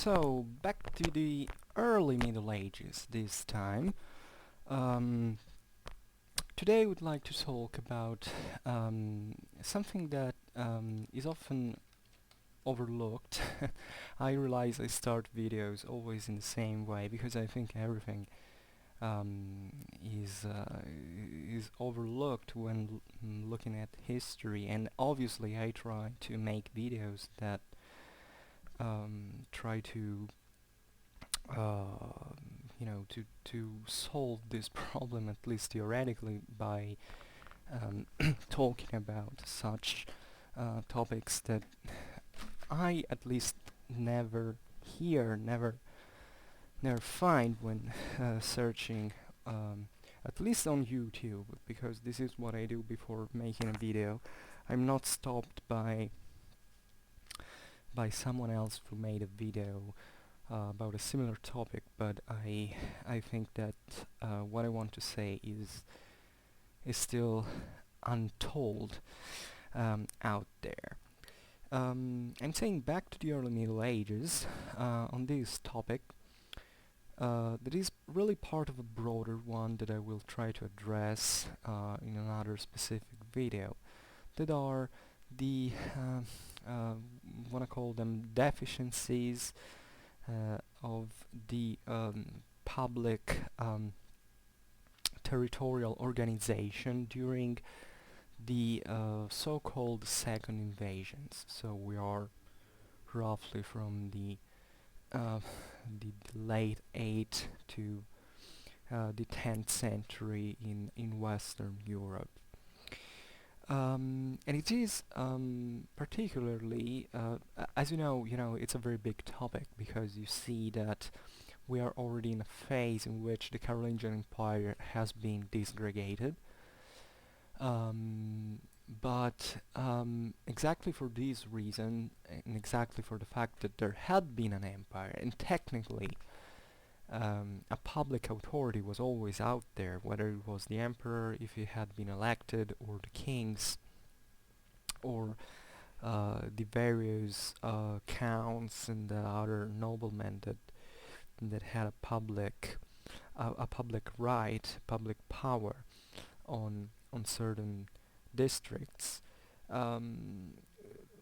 So, back to the early Middle Ages this time. Um, Today I would like to talk about something that is often overlooked. I realize I start videos always in the same way because I think everything um, is overlooked when looking at history, and obviously I try to make videos that try to uh, to solve this problem, at least theoretically, by talking about such topics that I at least never hear, never find when searching, at least on YouTube, because this is what I do before making a video. I'm not stopped by someone else who made a video about a similar topic, but I think that what I want to say is still untold out there. I'm saying back to the early Middle Ages on this topic that is really part of a broader one that I will try to address in another specific video, that are the wanna call them deficiencies of the public territorial organization during the so-called second invasions. So we are roughly from the late 8th to the 10th century in Western Europe. And it is particularly, as it's a very big topic, because you see that we are already in a phase in which the Carolingian Empire has been disgregated. But exactly for this reason, and exactly for the fact that there had been an empire, and technically a public authority was always out there, whether it was the emperor, if he had been elected, or the kings, or the various counts and the other noblemen that had a public right, public power on certain districts,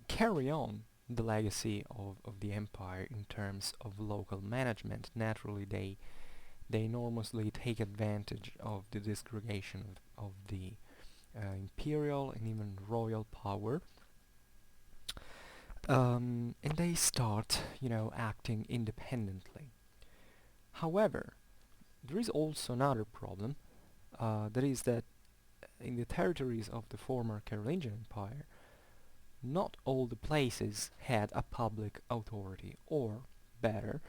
carry on the legacy of the empire in terms of local management. Naturally, they enormously take advantage of the disgregation of the imperial and even royal power, and they start, acting independently. However, there is also another problem, that is that in the territories of the former Carolingian Empire, not all the places had a public authority, or better,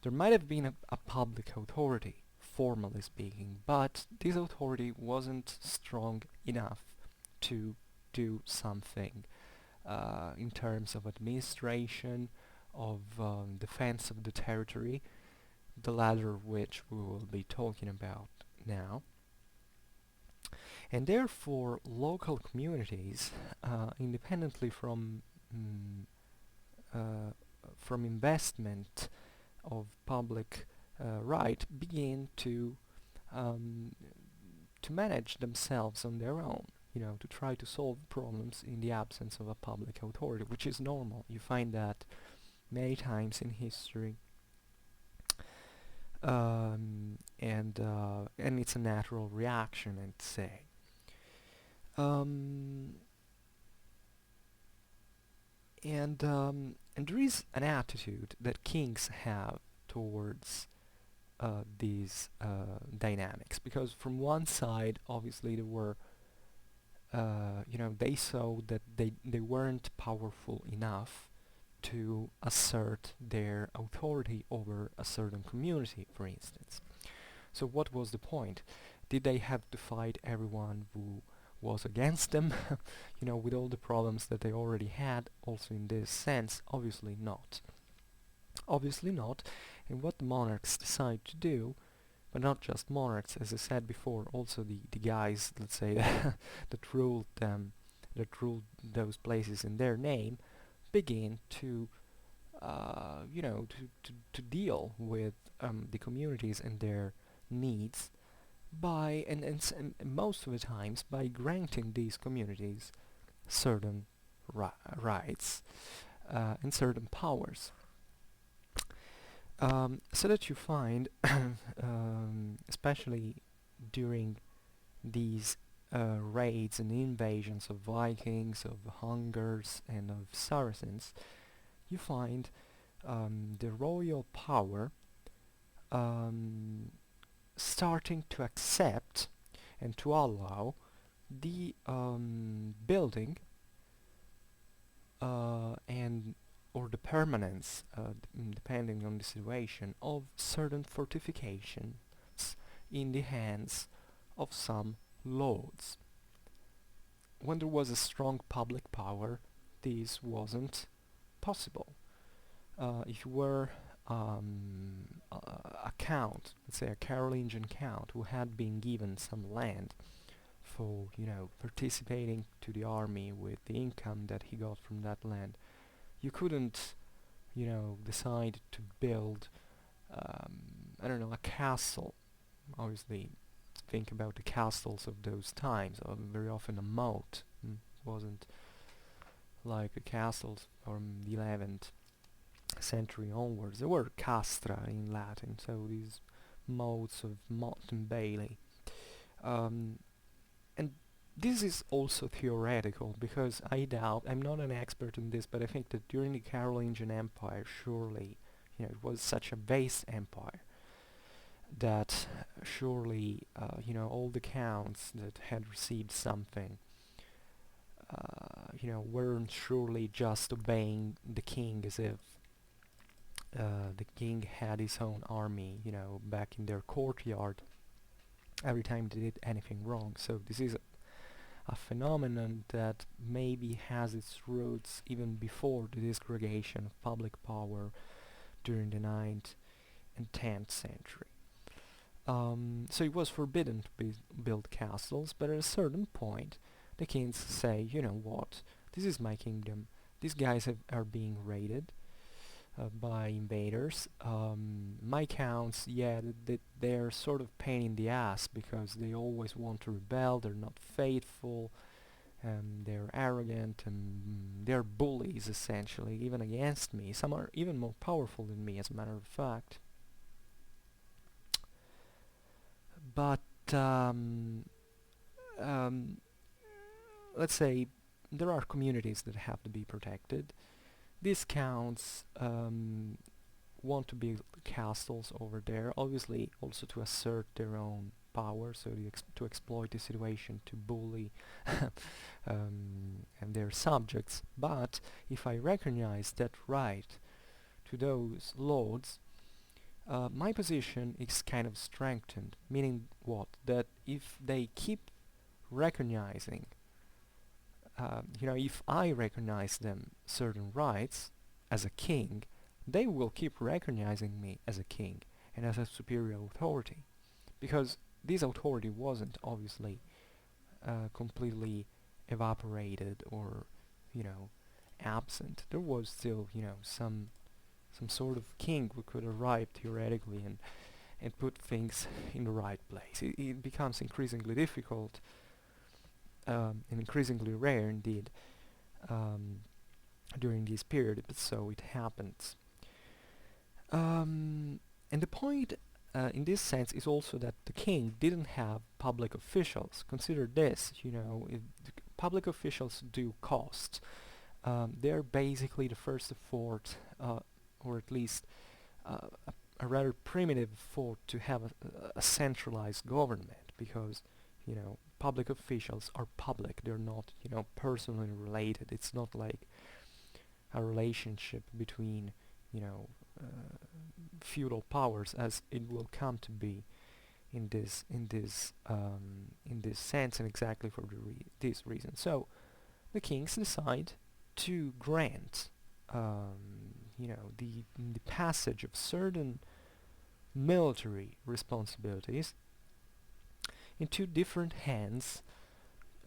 there might have been a public authority, formally speaking, but this authority wasn't strong enough to do something in terms of administration, of defense of the territory, the latter of which we will be talking about now. And therefore, local communities, independently from investment of public right, begin to manage themselves on their own. To try to solve problems in the absence of a public authority, which is normal. You find that many times in history, and it's a natural reaction, I'd say. And there is an attitude that kings have towards these dynamics, because from one side, obviously, there were, they saw that they weren't powerful enough to assert their authority over a certain community, for instance. So what was the point? Did they have to fight everyone who was against them, with all the problems that they already had, also in this sense? Obviously not. Obviously not. And what the monarchs decide to do, but not just monarchs, as I said before, also the guys, let's say, that ruled them, that ruled those places in their name, begin to to deal with the communities and their needs by and most of the times by granting these communities certain rights and certain powers, so that you find especially during these raids and invasions of Vikings, of Hungars and of Saracens, you find the royal power um, starting to accept and to allow the building and or the permanence, depending on the situation, of certain fortifications in the hands of some lords. When there was a strong public power, this wasn't possible. If you were a count, let's say a Carolingian count, who had been given some land for, participating to the army with the income that he got from that land, you couldn't, decide to build, I don't know, a castle. Obviously, think about the castles of those times, very often a moat. Wasn't like the castles from the 11th century onwards. There were castra in Latin, so these moats of motte and bailey. And this is also theoretical, because I doubt, I'm not an expert in this, but I think that during the Carolingian Empire, surely, it was such a vast empire that surely, all the counts that had received something, weren't surely just obeying the king as if the king had his own army, back in their courtyard every time they did anything wrong. So this is a phenomenon that maybe has its roots even before the disgregation of public power during the 9th and 10th century. So it was forbidden to build castles, but at a certain point the kings say, you know what, this is my kingdom, these guys are being raided by invaders. My counts, yeah, they're sort of pain in the ass, because they always want to rebel, they're not faithful, they're arrogant, and they're bullies essentially, even against me. Some are even more powerful than me, as a matter of fact. But um, let's say there are communities that have to be protected. These counts want to build castles over there, obviously also to assert their own power, so to exploit the situation, to bully and their subjects. But if I recognize that right to those lords, my position is kind of strengthened, meaning what? That if they keep recognizing, if I recognize them certain rights as a king, they will keep recognizing me as a king and as a superior authority, because this authority wasn't obviously completely evaporated or, absent. There was still, some sort of king who could arrive theoretically and put things in the right place. It becomes increasingly difficult and increasingly rare indeed during this period, but so it happens. And the point in this sense is also that the king didn't have public officials. Consider this, public officials do cost. They're basically the first effort, or at least a rather primitive effort to have a centralized government, because, public officials are public. They're not, personally related. It's not like a relationship between, feudal powers, as it will come to be in this sense, and exactly for this reason. So the kings decide to grant the passage of certain military responsibilities into different hands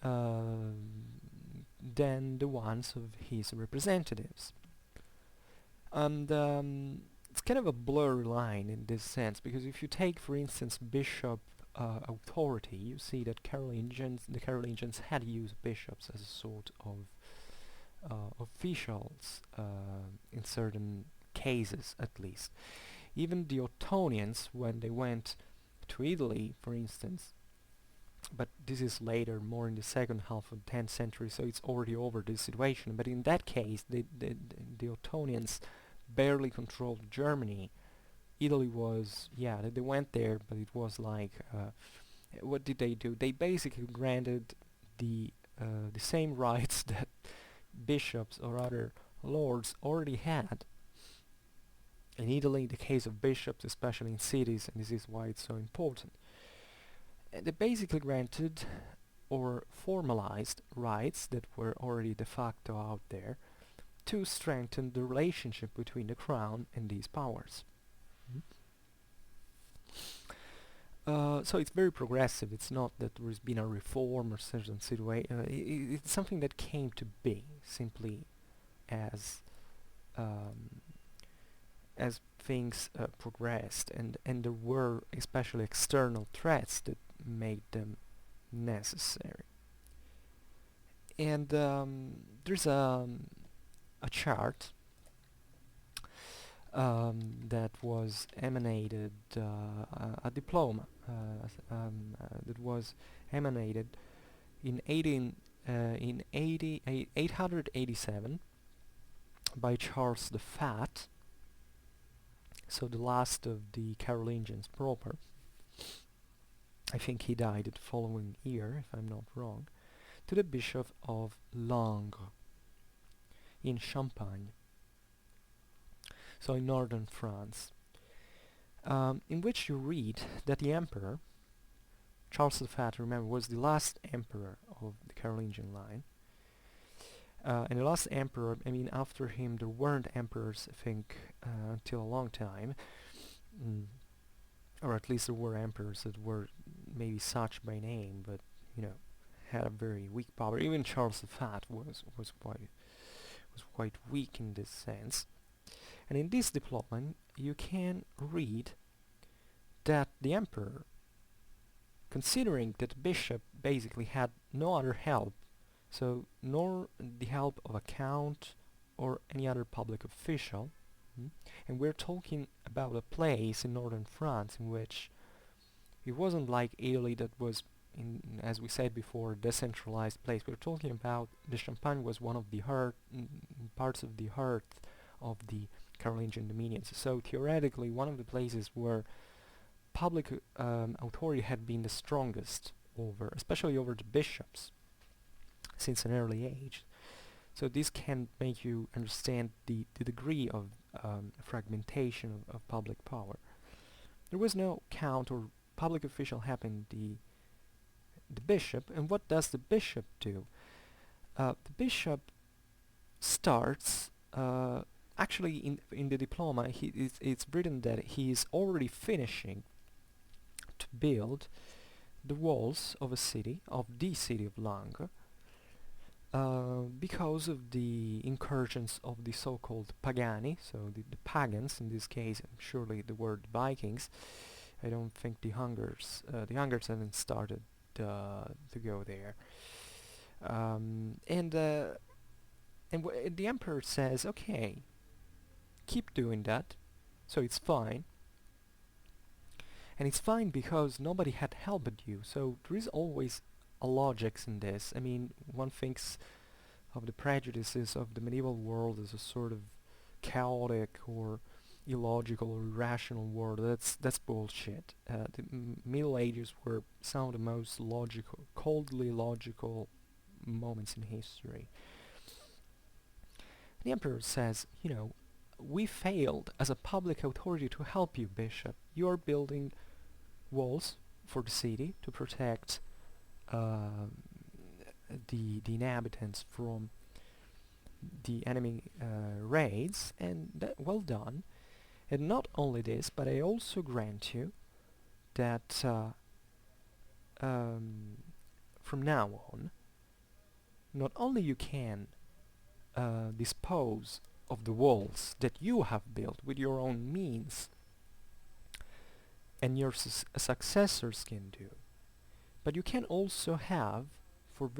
than the ones of his representatives. And it's kind of a blurry line in this sense, because if you take, for instance, bishop authority, you see that the Carolingians had used bishops as a sort of officials in certain cases, at least. Even the Ottonians, when they went to Italy, for instance, but this is later, more in the second half of the 10th century, so it's already over this situation. But in that case, the Ottonians barely controlled Germany. Italy was, yeah, they went there, but it was like, what did they do? They basically granted the same rights that bishops or other lords already had. In Italy, the case of bishops, especially in cities, and this is why it's so important, they basically granted or formalized rights that were already de facto out there to strengthen the relationship between the crown and these powers. So it's very progressive. It's not that there's been a reform or certain situation. It's something that came to be simply as um, as things progressed, and there were especially external threats that made them necessary. And there's a chart that was emanated, a diploma that was emanated in 887 by Charles the Fat, so the last of the Carolingians proper. I think he died the following year, if I'm not wrong, to the Bishop of Laon in Champagne, so in northern France, in which you read that the emperor, Charles the Fat, remember, was the last emperor of the Carolingian line. And the last emperor, I mean, after him there weren't emperors, I think, until a long time. Or at least there were emperors that were maybe such by name, but, you know, had a very weak power. Even Charles the Fat was quite weak in this sense. And in this diploma you can read that the emperor, considering that the bishop basically had no other help, so nor the help of a count or any other public official, and we're talking about a place in northern France in which it wasn't like Italy that was, as we said before, a decentralized place. We're talking about the Champagne was one of the parts of the heart of the Carolingian dominions. So theoretically, one of the places where public authority had been the strongest over, especially over the bishops, since an early age. So this can make you understand the degree of fragmentation of public power. There was no count or public official helping the bishop, and what does the bishop do? The bishop starts, actually in the diploma, it's written that he is already finishing to build the walls of the city of Laon, because of the incursions of the so-called Pagani, so the pagans, in this case surely the word Vikings. I don't think the Hungars haven't started to go there. And the emperor says, okay, keep doing that, so it's fine. And it's fine because nobody had helped you, so there is always a logic in this. I mean, one thinks of the prejudices of the medieval world as a sort of chaotic or illogical or irrational world. That's bullshit. The Middle Ages were some of the most logical, coldly logical moments in history. The emperor says, you know, we failed as a public authority to help you, bishop. You are building walls for the city to protect the inhabitants from the enemy raids, and well done. And not only this, but I also grant you that from now on, not only you can dispose of the walls that you have built with your own means and your successors can do. But you can also have, for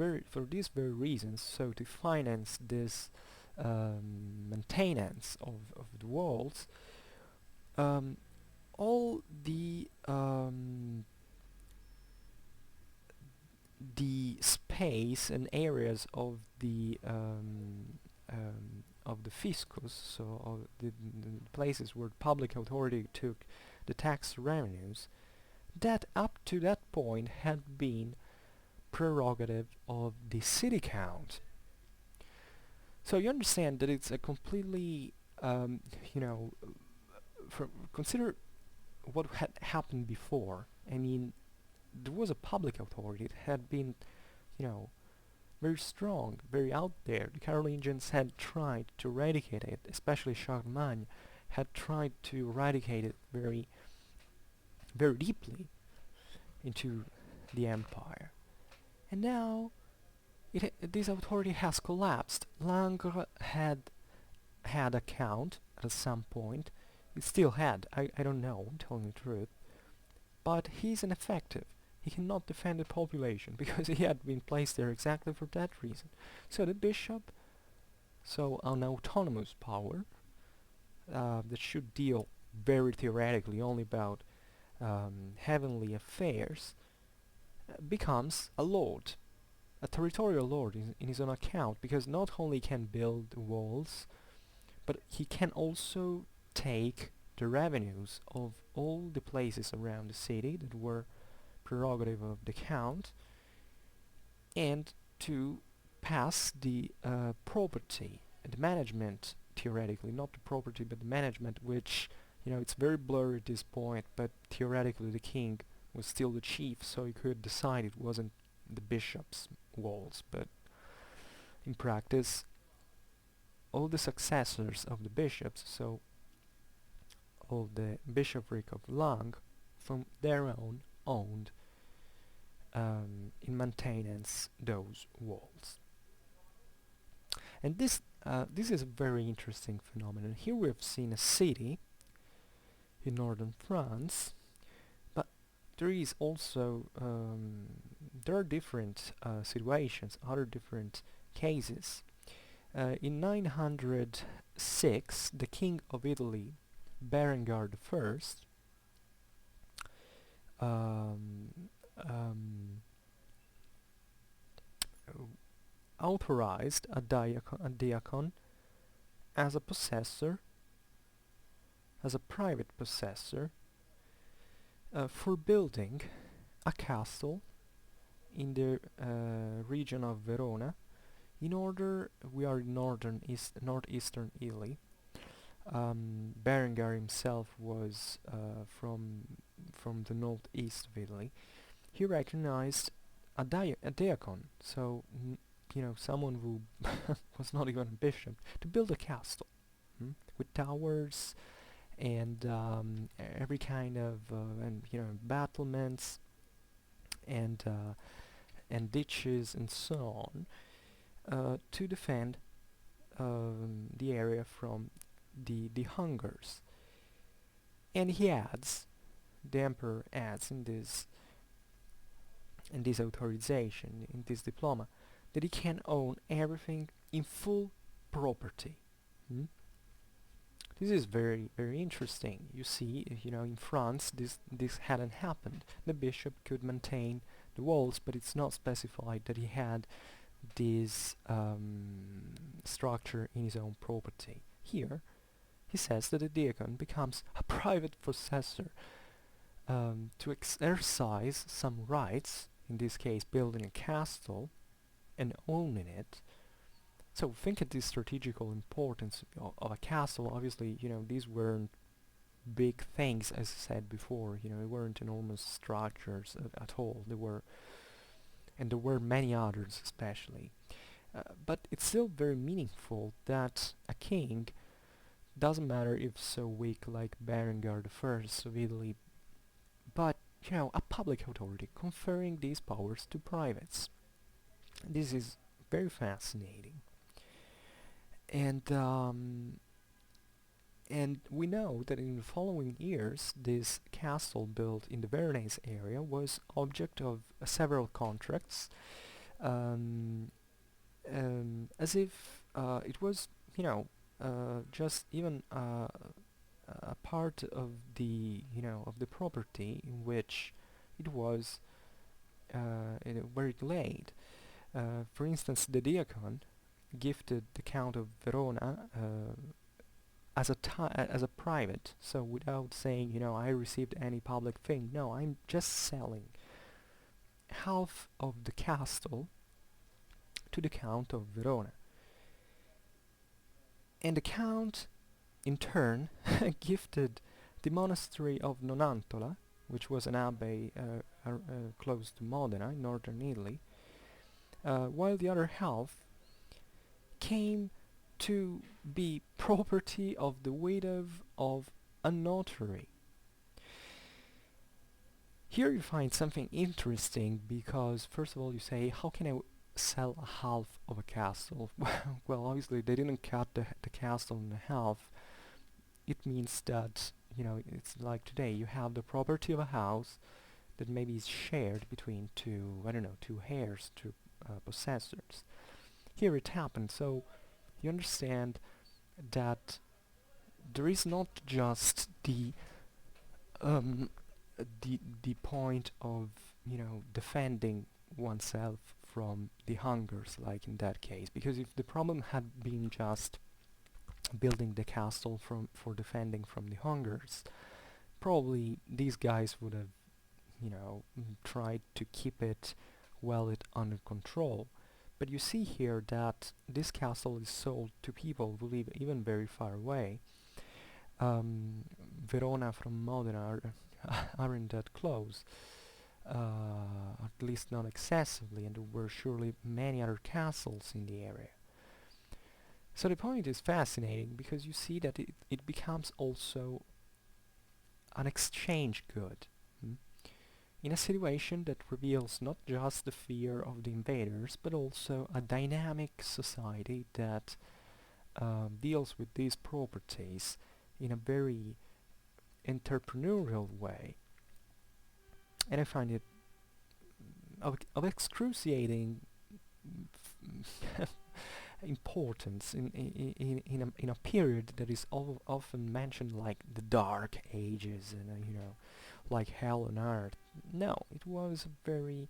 these very reasons, so to finance this maintenance of the walls, um, all the space and areas of the fiscus, so of the places where public authority took the tax revenues, that up to that point had been prerogative of the city count. So you understand that it's a completely, you know, consider what had happened before. I mean, there was a public authority. It had been, you know, very strong, very out there. The Carolingians had tried to eradicate it, especially Charlemagne had tried to eradicate it very, very deeply into the empire. And now this authority has collapsed. Langres had a count at some point. It still had. I don't know, I'm telling the truth. But he's ineffective. He cannot defend the population because he had been placed there exactly for that reason. So the bishop, so an autonomous power that should deal very theoretically only about heavenly affairs, becomes a lord, a territorial lord in his own account, because not only can build walls, but he can also take the revenues of all the places around the city that were prerogative of the count, and to pass the property and the management, theoretically, not the property but the management, which, you know, it's very blurry at this point, but theoretically the king was still the chief, so he could decide it wasn't the bishop's walls, but in practice all the successors of the bishops, so all the bishopric of Laon, from their own owned in maintenance those walls. And this is a very interesting phenomenon. Here we have seen a city in northern France, but there is also there are different situations, other different cases. In 906, the king of Italy, Berengar I, authorized a diacon as a possessor, as a private possessor, for building a castle in the region of Verona. In order, we are in northeastern Italy. Berengar himself was from the northeast of Italy. He recognized a diacon, so you know, someone who was not even a bishop, to build a castle with towers and every kind of and you know, battlements and ditches and so on, to defend the area from the hungers. And he adds, the emperor adds in this authorization, in this diploma, that he can own everything in full property. This is very, very interesting. You see, you know, in France this hadn't happened. The bishop could maintain the walls, but it's not specified that he had this structure in his own property. Here, he says that the diacon becomes a private possessor to exercise some rights, in this case building a castle and owning it. So think of the strategical importance of a castle. Obviously, you know, these weren't big things, as I said before, you know, they weren't enormous structures at all. There were many others especially. But it's still very meaningful that a king, doesn't matter if so weak like Berengar I of Italy, but, you know, a public authority conferring these powers to privates. This is very fascinating. and and we know that in the following years, this castle built in the Veronese area was object of several contracts, um, as if it was, just even a part of the, of the property in which it was, where it laid. For instance, the diacon gifted the Count of Verona as a private, so without saying, I received any public thing. No, I'm just selling half of the castle to the Count of Verona. And the Count, in turn, gifted the monastery of Nonantola, which was an abbey close to Modena in northern Italy, while the other half came to be property of the widow of a notary. Here you find something interesting because, first of all, you say, how can I sell a half of a castle? Well, obviously they didn't cut the castle in half. It means that, it's like today, you have the property of a house that maybe is shared between two, I don't know, two heirs, two possessors. Here it happened, so you understand that there is not just um, the point of, defending oneself from the hungers, like in that case, because if the problem had been just building the castle for defending from the hungers, probably these guys would have, tried to keep it under control. But you see here that this castle is sold to people who live even very far away. Verona from Modena aren't that close, at least not excessively, and there were surely many other castles in the area. So the point is fascinating because you see that it becomes also an exchange good. In a situation that reveals not just the fear of the invaders, but also a dynamic society that deals with these properties in a very entrepreneurial way. And I find it of excruciating importance in a period that is often mentioned like the Dark Ages and like hell on earth. No, it was a very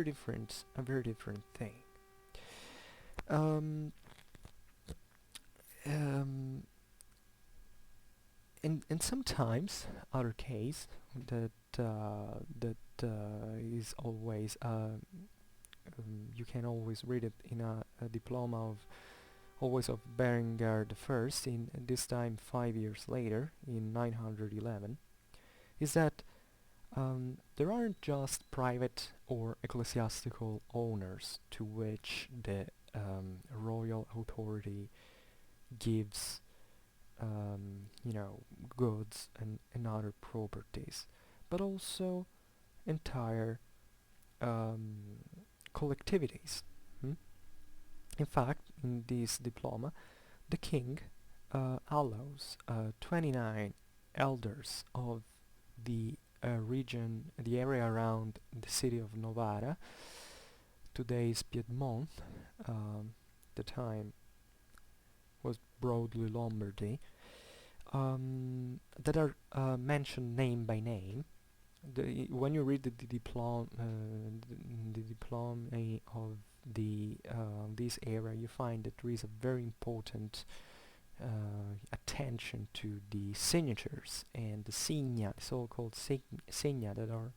different thing. Um, um, and sometimes other case that is always you can always read it in a diploma of always of Berengar the First in this time 5 years later in 911 is that there aren't just private or ecclesiastical owners to which the royal authority gives goods and other properties, but also entire um, collectivities. Hmm? In fact, in this diploma, the king allows 29 elders of the region, the area around the city of Novara, today's Piedmont, the time was broadly Lombardy, that are mentioned name by name. When you read the diploma of the this area, you find that there is a very important attention to the signatures and the signa, the so-called signa, that are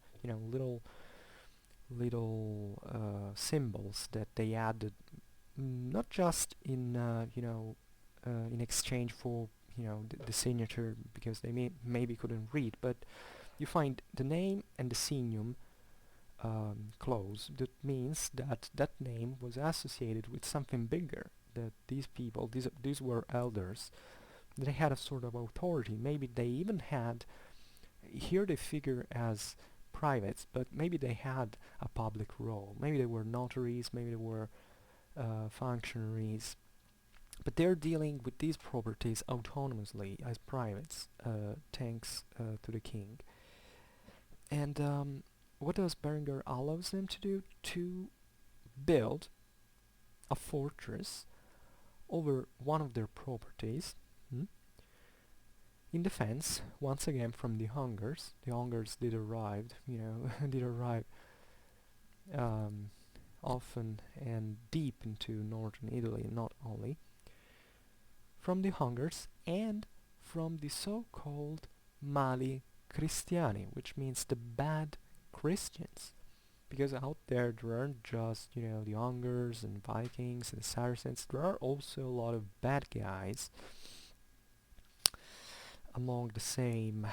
little symbols that they added, not just in in exchange for the signature because they maybe couldn't read, but you find the name and the signum close. That means that that name was associated with something bigger. That these people, these were elders, they had a sort of authority. Maybe they even had, here they figure as privates, but maybe they had a public role. Maybe they were notaries, maybe they were functionaries, but they're dealing with these properties autonomously as privates, thanks to the king. And what does Berengar allows them to do? To build a fortress over one of their properties, hmm, in defense, once again, from the Hungars. The Hungars did arrive, did arrive um, often and deep into northern Italy, not only from the Hungars and from the so-called Mali Cristiani, which means the bad Christians. Because out there aren't just, the Hungars and Vikings and Saracens, there are also a lot of bad guys among the same.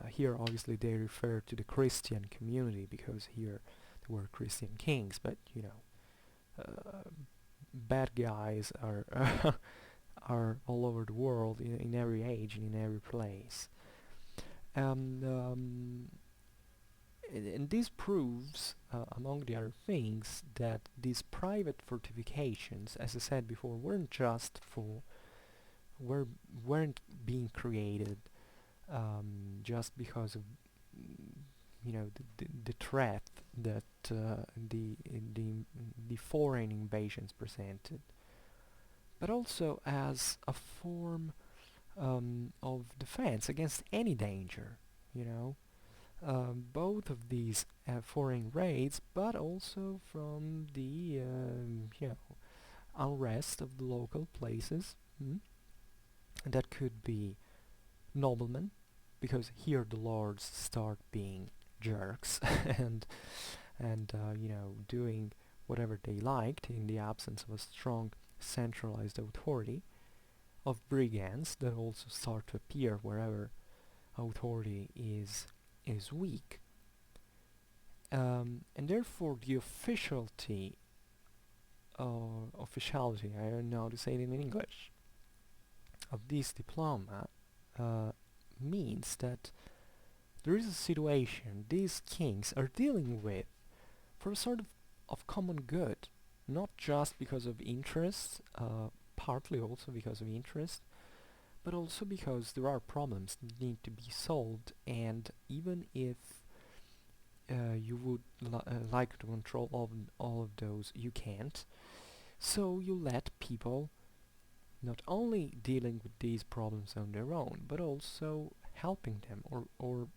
Here obviously they refer to the Christian community because here there were Christian kings, but bad guys are are all over the world in every age and in every place. And and this proves, among the other things, that these private fortifications, as I said before, were weren't being created just because of the threat that the foreign invasions presented, but also as a form of defense against any danger. You know, both of these foreign raids, but also from the unrest of the local places. That could be noblemen, because here the lords start being jerks and doing whatever they liked in the absence of a strong centralized authority, of brigands that also start to appear wherever authority is weak. And therefore the officiality, I don't know how to say it in English, of this diploma means that there is a situation these kings are dealing with for a sort of common good, not just because of interest, partly also because of interest, but also because there are problems that need to be solved, and even if you would like to control all of those, you can't. So you let people not only dealing with these problems on their own, but also helping them or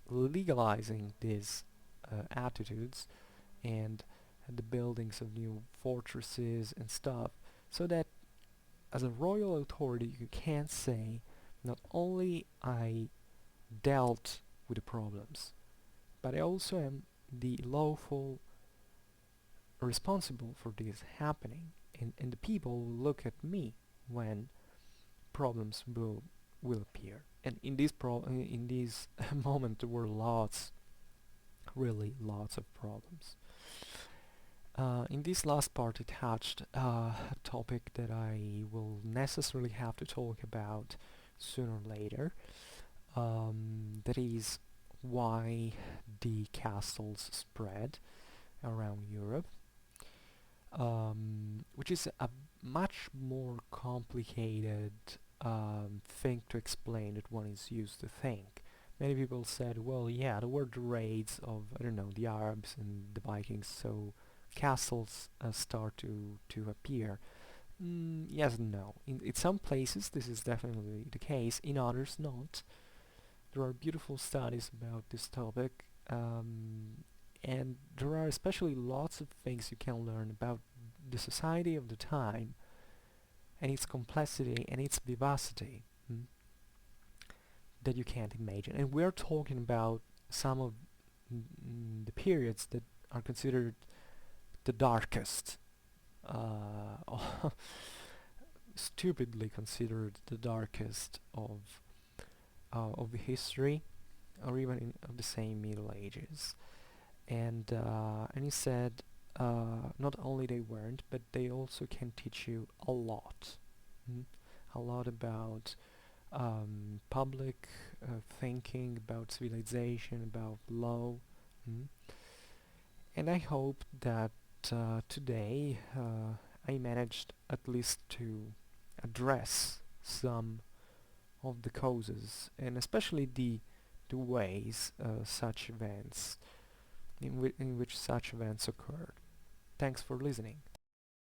legalizing these attitudes and the buildings of new fortresses and stuff, so that as a royal authority you can say, not only I dealt with the problems, but I also am the lawful responsible for this happening, and the people will look at me when problems will appear. And in this moment there were really lots of problems. In this last part it touched a topic that I will necessarily have to talk about sooner or later. That is why the castles spread around Europe, which is a much more complicated thing to explain than one is used to think. Many people said, well, yeah, there were the raids of, I don't know, the Arabs and the Vikings, so castles start to appear. Yes and no. In some places this is definitely the case, in others not. There are beautiful studies about this topic, and there are especially lots of things you can learn about the society of the time and its complexity and its vivacity, that you can't imagine. And we're talking about some of the periods that are considered the darkest, stupidly considered the darkest of the history, or even of the same Middle Ages. And he said, not only they weren't, but they also can teach you a lot, a lot about public thinking, about civilization, about law. And I hope that today I managed at least to address some of the causes, and especially the ways such events in which such events occurred. Thanks for listening.